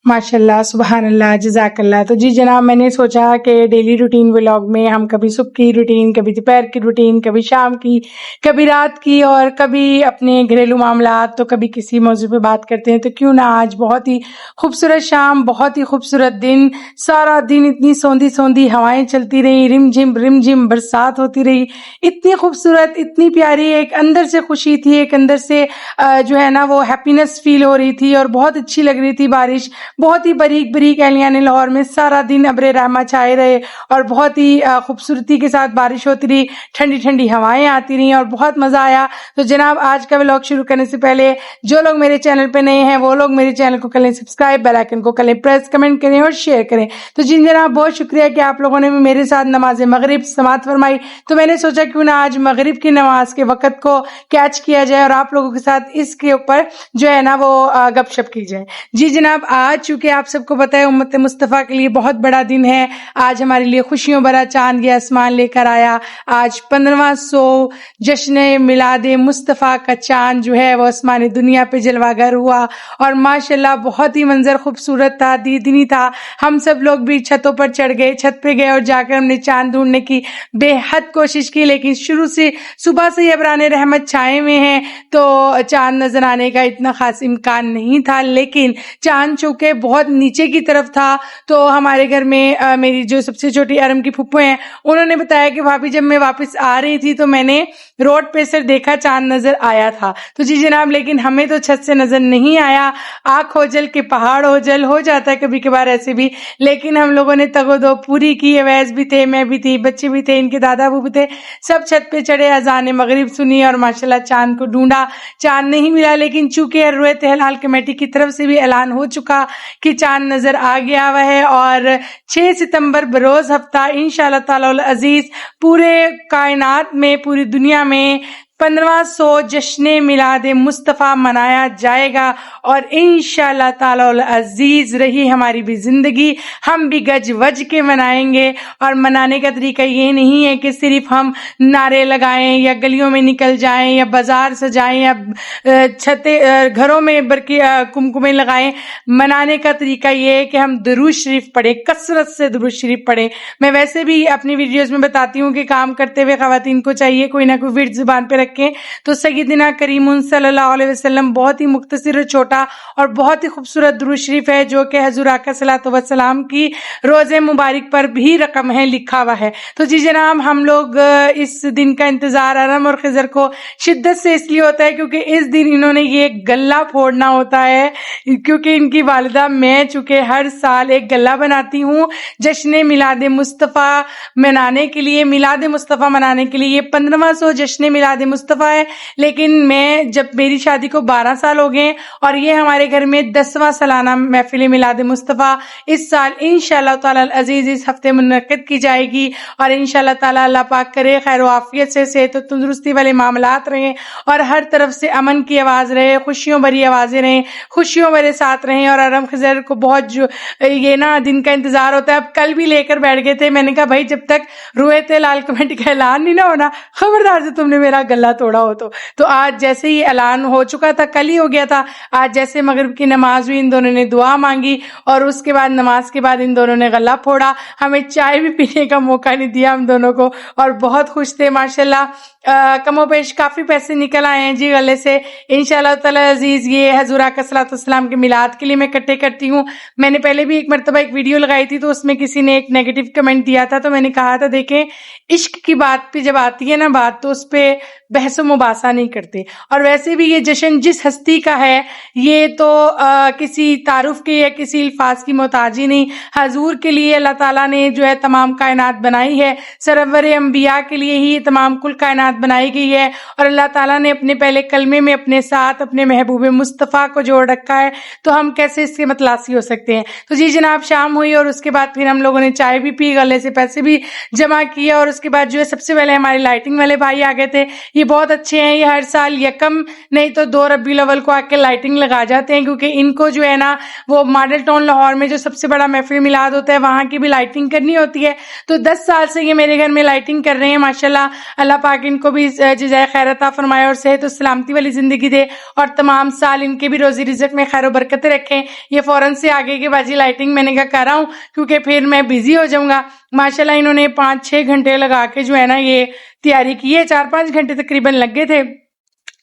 ماشاءاللہ، سبحان اللہ، جزاک اللہ۔ تو جی جناب، میں نے سوچا کہ ڈیلی روٹین ولاگ میں ہم کبھی صبح کی روٹین، کبھی دوپہر کی روٹین، کبھی شام کی، کبھی رات کی، اور کبھی اپنے گھریلو معاملات، تو کبھی کسی موضوع پہ بات کرتے ہیں۔ تو کیوں نہ آج بہت ہی خوبصورت شام، بہت ہی خوبصورت دن، سارا دن اتنی سوندھی سوندھی ہوائیں چلتی رہی، رم جھم برسات ہوتی رہی، اتنی خوبصورت، اتنی پیاری، ایک اندر سے خوشی تھی، ایک اندر سے جو ہے نا وہ ہیپینس فیل ہو رہی تھی، اور بہت اچھی لگ رہی تھی بارش، بہت ہی بریک بریک اہلیان لاہور میں سارا دن ابر رحمہ چھائے رہے، اور بہت ہی خوبصورتی کے ساتھ بارش ہوتی رہی، ٹھنڈی ٹھنڈی ہوائیں آتی رہی، اور بہت مزہ آیا۔ تو جناب، آج کا ولاگ شروع کرنے سے پہلے جو لوگ میرے چینل پہ نئے ہیں وہ لوگ میرے چینل کو کریں سبسکرائب، بیل آئیکن کو کریں پریس، کمنٹ کریں اور شیئر کریں۔ تو جی جناب، بہت شکریہ کہ آپ لوگوں نے بھی میرے ساتھ نماز مغرب سماعت فرمائی۔ تو میں نے سوچا کیوں نہ آج مغرب کی نماز کے وقت کو کیچ کیا جائے اور آپ لوگوں کے ساتھ اس کے اوپر جو ہے نا وہ گپ شپ کی جائے۔ جی جناب، آج چونکہ آپ سب کو پتہ ہے امت مصطفیٰ کے لیے بہت بڑا دن ہے. آج ہمارے لیے خوشیوں بھرا چاند یہ آسمان لے کر آیا. آج 1500 جشن میلاد مصطفیٰ کا چاند جو ہے وہ آسمان دنیا پہ جلوہ گر ہوا اور ماشاءاللہ بہت ہی منظر خوبصورت تھا, دیدنی تھا. ہم سب لوگ بھی چھتوں پر چڑھ گئے, چھت پہ گئے اور جا کر ہم نے چاند ڈھونڈنے کی بے حد کوشش کی, لیکن شروع سے صبح سے ہی ابران رحمت چھائے ہوئے ہیں تو چاند نظر آنے کا اتنا خاص امکان نہیں تھا. لیکن چاند چونکہ بہت نیچے کی طرف تھا تو ہمارے گھر میں میری جو سب سے چھوٹی ارم کی پھپھو ہیں انہوں نے بتایا کہ بھابھی جب میں واپس آ رہی تھی تو میں نے روڈ پہ سے دیکھا چاند نظر آیا تھا. تو جی جناب, لیکن ہمیں تو چھت سے نظر نہیں آیا. آنکھ اوجل کے پہاڑ اوجل ہو جاتا ہے کبھی کبھار ایسے بھی, لیکن ہم لوگوں نے تگ و دو پوری کی. اویس بھی تھے, میں بھی تھی, بچے بھی تھے, ان کے دادا ابو بھی تھے, سب چھت پہ چڑھے, اذان مغرب سنی اور ماشاءاللہ چاند کو ڈھونڈا. چاند نہیں ملا, لیکن چونکہ رویت ہلال کمیٹی کی طرف سے بھی اعلان ہو چکا کہ چاند نظر آ گیا ہوا ہے اور 6 ستمبر بروز ہفتہ انشاءاللہ تعالی العزیز پورے کائنات میں, پوری دنیا میں 1500 جشن میلاد مصطفیٰ منایا جائے گا. اور انشاءاللہ تعالی العزیز رہی ہماری بھی زندگی, ہم بھی گج وج کے منائیں گے. اور منانے کا طریقہ یہ نہیں ہے کہ صرف ہم نعرے لگائیں یا گلیوں میں نکل جائیں یا بازار سجائیں یا گھروں میں برقی کمکمیں لگائیں. منانے کا طریقہ یہ ہے کہ ہم درود شریف پڑھیں, کثرت سے درود شریف پڑھیں. میں ویسے بھی اپنی ویڈیوز میں بتاتی ہوں کہ کام کرتے ہوئے خواتین کو چاہیے کوئی نہ کوئی ورد زبان پہ رکھیں. تو سیدنا کریم صلی اللہ علیہ وسلم بہت ہی مختصر اور چھوٹا اور بہت ہی خوبصورت درود شریف ہے جو کہ حضور آقا صلی اللہ علیہ وسلم کی روز مبارک پر بھی رقم ہے, لکھا ہوا ہے. تو جی جناب, ہم لوگ اس دن کا انتظار ارم اور خضر کو شدت سے اس لیے ہوتا ہے کیونکہ اس دن انہوں نے یہ گلہ پھوڑنا ہوتا ہے, کیونکہ ان کی والدہ میں چونکہ ہر سال ایک گلہ بناتی ہوں جشن میلاد مصطفیٰ منانے کے لیے. میلاد مصطفیٰ منانے کے لیے یہ 1500 جشن میلاد مصطفیٰ ہے, لیکن میں جب میری شادی کو 12 سال ہو گئے اور یہ ہمارے گھر میں 10واں سالانہ محفل میلاد مصطفیٰ اس سال انشاءاللہ تعالی العزیز اس ہفتے منعقد کی جائے گی. اور انشاءاللہ تعالی اللہ پاک کرے خیر و عافیت سے, صحت و تندرستی والے معاملات رہیں اور ہر طرف سے امن کی آواز رہے, خوشیوں بھری آوازیں رہیں, خوشیوں بھرے ساتھ رہیں. اور ارم خضر کو بہت جو یہ نا دن کا انتظار ہوتا ہے. اب کل بھی لے کر بیٹھ گئے تھے, میں نے کہا بھائی جب تک رویت لال کمیٹی کا اعلان نہیں نہ ہونا خبردار سے تم نے میرا گلہ توڑا ہو. تو آج جیسے ہی اعلان ہو چکا تھا, کل ہی ہو گیا تھا, آج جیسے مغرب کی نماز ہوئی ان دونوں نے دعا مانگی اور اس کے بعد نماز کے بعد ان دونوں نے غلہ پھوڑا. ہمیں چائے بھی پینے کا موقع نہیں دیا ہم دونوں کو اور بہت خوش تھے ماشاءاللہ. کم و بیش کافی پیسے نکل آئے ہیں جی غلے سے انشاءاللہ تعالی عزیز. یہ حضور آقا صلی اللہ علیہ وسلم کے میلاد کے لیے میں اکٹھے کرتی ہوں. میں نے پہلے بھی ایک مرتبہ ایک ویڈیو لگائی تھی تو اس میں کسی نے ایک نیگیٹو کمنٹ دیا تھا, تو میں نے کہا تھا دیکھیں عشق کی بات پہ جب آتی ہے نا بات تو اس پہ بحث و مباحثہ نہیں کرتے. اور ویسے بھی یہ جشن جس ہستی کا ہے یہ تو کسی تعارف کے یا کسی الفاظ کی محتاج ہی نہیں. حضور کے لیے اللہ تعالیٰ نے جو ہے تمام کائنات بنائی ہے, سرور انبیاء کے لیے ہی تمام کل کائنات بنائی گئی ہے اور اللہ تعالیٰ نے اپنے پہلے کلمے میں اپنے ساتھ اپنے محبوب مصطفیٰ کو جوڑ رکھا ہے, تو ہم کیسے اس کے متلاسی ہو سکتے ہیں. تو جی جناب شام ہوئی اور اس کے بعد پھر ہم لوگوں نے چائے بھی پی, غلے سے پیسے بھی جمع کیے اور اس کے بعد جو ہے سب سے پہلے ہمارے لائٹنگ والے بھائی آ گئے تھے. یہ بہت اچھے ہیں, یہ ہر سال یکم نہیں تو 2 ربیع الاول کو آ کے لائٹنگ لگا جاتے ہیں کیونکہ ان کو جو ہے نا وہ ماڈل ٹاؤن لاہور میں جو سب سے بڑا محفل میلاد ہوتا ہے وہاں کی بھی لائٹنگ کرنی ہوتی ہے. تو 10 سال سے یہ میرے گھر میں لائٹنگ کر رہے ہیں ماشاءاللہ. اللہ پاک ان کو بھی جزائے خیر عطا فرمائے اور صحت و سلامتی والی زندگی دے اور تمام سال ان کے بھی روزی رزق میں خیر و برکت رکھیں. یہ فوراً سے آگے کے باجی لائٹنگ میں نے کہا کر رہا ہوں کیونکہ پھر میں بیزی ہو جاؤں گا. ماشاءاللہ انہوں نے 5-6 گھنٹے لگا کے جو ہے نا یہ تیاری کی ہے, 4-5 گھنٹے تقریباً لگ گئے تھے.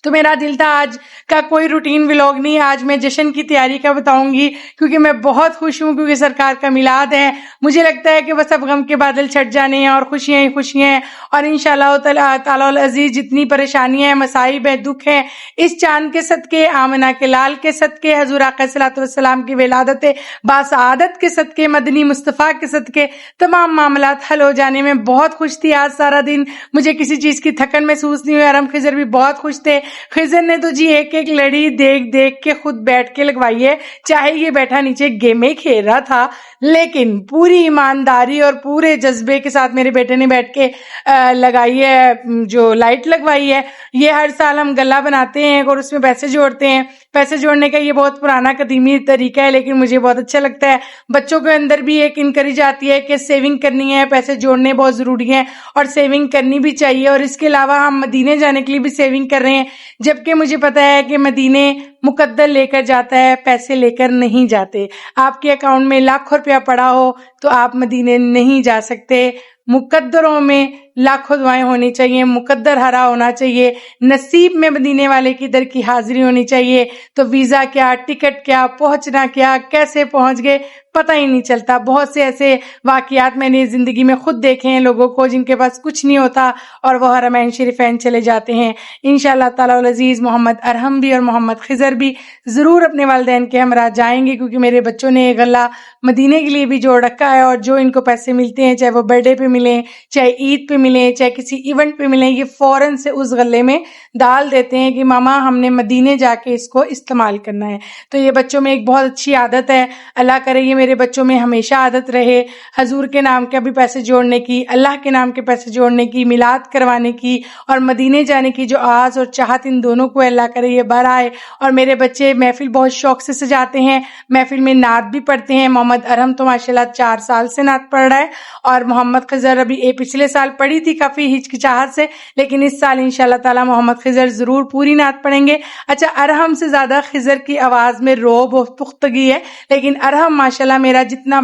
تو میرا دل تھا آج کا کوئی روٹین ولاگ نہیں, آج میں جشن کی تیاری کا بتاؤں گی کیونکہ میں بہت خوش ہوں کیونکہ سرکار کا میلاد ہے. مجھے لگتا ہے کہ بس اب غم کے بادل چھٹ جانے ہیں اور خوشیاں ہی خوشیاں ہیں اور انشاءاللہ تعالی العزیز جتنی پریشانیاں ہیں, مصائب ہیں, دکھ ہیں, اس چاند کے صدقے, آمنہ کے لال کے صدقے, حضور آقا صلی اللہ علیہ وسلم کی ولادت باسعادت کے صدقے, مدنی مصطفیٰ کے صدقے تمام معاملات حل ہو جانے میں بہت خوش تھی. آج سارا دن مجھے کسی چیز کی تھکن محسوس نہیں ہوئی. ارم خضر بھی بہت خوش تھے. خضر نے تو جی ایک ایک لڑی دیکھ دیکھ کے خود بیٹھ کے لگوائی ہے, چاہے یہ بیٹھا نیچے گیمیں کھیل رہا تھا لیکن پوری ایمانداری اور پورے جذبے کے ساتھ میرے بیٹے نے بیٹھ کے لگائی ہے, جو لائٹ لگوائی ہے. یہ ہر سال ہم گلہ بناتے ہیں اور اس میں پیسے جوڑتے ہیں پیسے جوڑنے کا یہ بہت پرانا قدیمی طریقہ ہے، لیکن مجھے بہت اچھا لگتا ہے. بچوں کے اندر بھی ایک انکریج آتی ہے کہ سیونگ کرنی ہے، پیسے جوڑنے بہت ضروری ہیں اور سیونگ کرنی بھی چاہیے. اور اس کے علاوہ ہم مدینے جانے کے لیے بھی سیونگ کر رہے ہیں، جبکہ مجھے پتا ہے کہ مدینے مقدر لے کر جاتا ہے، پیسے لے کر نہیں جاتے. آپ کے اکاؤنٹ میں لاکھوں روپیہ پڑا ہو تو آپ مدینے نہیں جا سکتے. مقدروں میں لاکھوں دعائیں ہونی چاہیے، مقدر ہرا ہونا چاہیے، نصیب میں مدینے والے کی در کی حاضری ہونی چاہیے. تو ویزا کیا، ٹکٹ کیا، پہنچنا کیا، کیسے پہنچ گئے پتہ ہی نہیں چلتا. بہت سے ایسے واقعات میں نے زندگی میں خود دیکھے ہیں لوگوں کو جن کے پاس کچھ نہیں ہوتا اور وہ حرمین شریفین چلے جاتے ہیں. انشاءاللہ تعالی العزیز محمد ارحم بھی اور محمد خضر بھی ضرور اپنے والدین کے ہمراہ جائیں گے، کیونکہ میرے بچوں نے ایک غلہ مدینے کے لیے بھی جوڑ رکھا ہے. اور جو ان کو پیسے ملتے ہیں، چاہے وہ برتھ ڈے پہ ملیں، چاہے عید پہ ملیں، چاہے کسی ایونٹ پہ ملیں، یہ فوراً سے اس غلے میں ڈال دیتے ہیں کہ ماما ہم نے مدینے جا کے اس کو استعمال کرنا ہے. تو یہ بچوں میں ایک بہت اچھی عادت ہے. اللہ کرے یہ میرے بچوں میں ہمیشہ عادت رہے، حضور کے نام کے بھی پیسے جوڑنے کی، اللہ کے نام کے پیسے جوڑنے کی، میلاد کروانے کی اور مدینے جانے کی جو آز اور چاہت ان دونوں کو اللہ کرے یہ بر آئے. اور میرے بچے محفل بہت شوق سے سجاتے ہیں، محفل میں نعت بھی پڑھتے ہیں. محمد ارحم تو ماشاءاللہ 4 سال سے نعت پڑھ رہا ہے اور محمد خضر ابھی پچھلے سال پڑھی تھی کافی ہچکچاہٹ سے، لیکن اس سال انشاءاللہ تعالی محمد خضر ضرور پوری نعت پڑھیں گے. اچھا، ارحم سے زیادہ خضر کی آواز میں روب و پختگی ہے، لیکن ارحم ماشاءاللہ میرا جتنا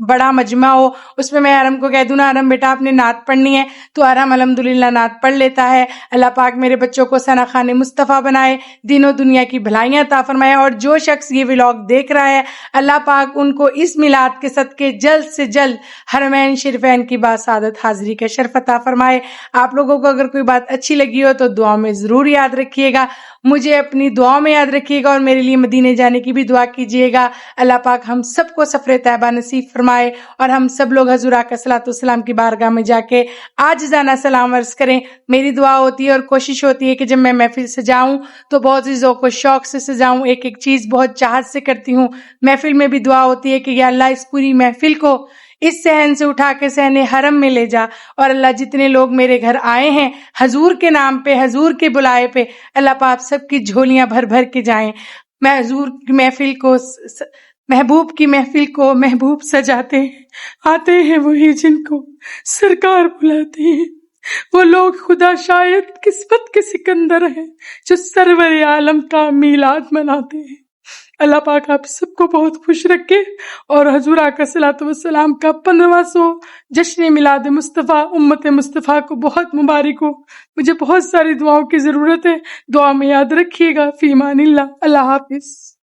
بڑا مجمع ہو اس میں ارحم کو کہہ دوں نا ارحم بیٹا آپ نے نعت پڑھنی ہے تو ارحم الحمدللہ نعت پڑھ لیتا ہے. اللہ پاک میرے بچوں کو ثنا خان مصطفیٰ بنائے، دین و دنیا کی بھلائیاں عطا فرمائے. اور جو شخص یہ ولاگ دیکھ رہا ہے اللہ پاک ان کو اس میلاد کے صدقے جلد سے جلد حرمین شریفین کی باسعادت حاضری کا شرف عطا فرمائے. آپ لوگوں کو اگر کوئی بات اچھی لگی ہو تو دعا میں ضرور یاد رکھیے گا، مجھے اپنی دعا میں یاد رکھیے گا اور میرے لیے مدینے جانے کی بھی دعا کیجیے گا. اللہ پاک ہم سب کو سفر طیبہ نصیب فرمائے اور ہم سب لوگ حضور آقا صلی اللہ علیہ وسلم کی بارگاہ میں جا کے عاجزانہ سلام عرض کریں. میری دعا ہوتی ہے اور کوشش ہوتی ہے کہ جب میں محفل سجاؤں تو بہت ہی ذوق و شوق سے سجاؤں، ایک ایک چیز بہت چاہت سے کرتی ہوں. محفل میں بھی دعا ہوتی ہے کہ یا اللہ اس پوری محفل کو اس صحن سے اٹھا کے صحن حرم میں لے جا، اور اللہ جتنے لوگ میرے گھر آئے ہیں حضور کے نام پہ، حضور کے بلائے پہ، اللہ پاک سب کی جھولیاں بھر بھر کے جائیں. میں حضور کی محفل کو، محبوب کی محفل کو محبوب سجاتے ہیں، آتے ہیں وہی جن کو سرکار بلاتے ہیں. وہ لوگ خدا شاید قسمت کے سکندر ہیں جو سرور عالم کا میلاد مناتے ہیں. اللہ پاک آپ سب کو بہت خوش رکھے اور حضور آقا صلی اللہ علیہ وسلم کا 1500 جشن میلاد مصطفیٰ امت مصطفیٰ کو بہت مبارک ہو. مجھے بہت ساری دعاؤں کی ضرورت ہے، دعا میں یاد رکھیے گا. فی امان اللہ. اللہ حافظ.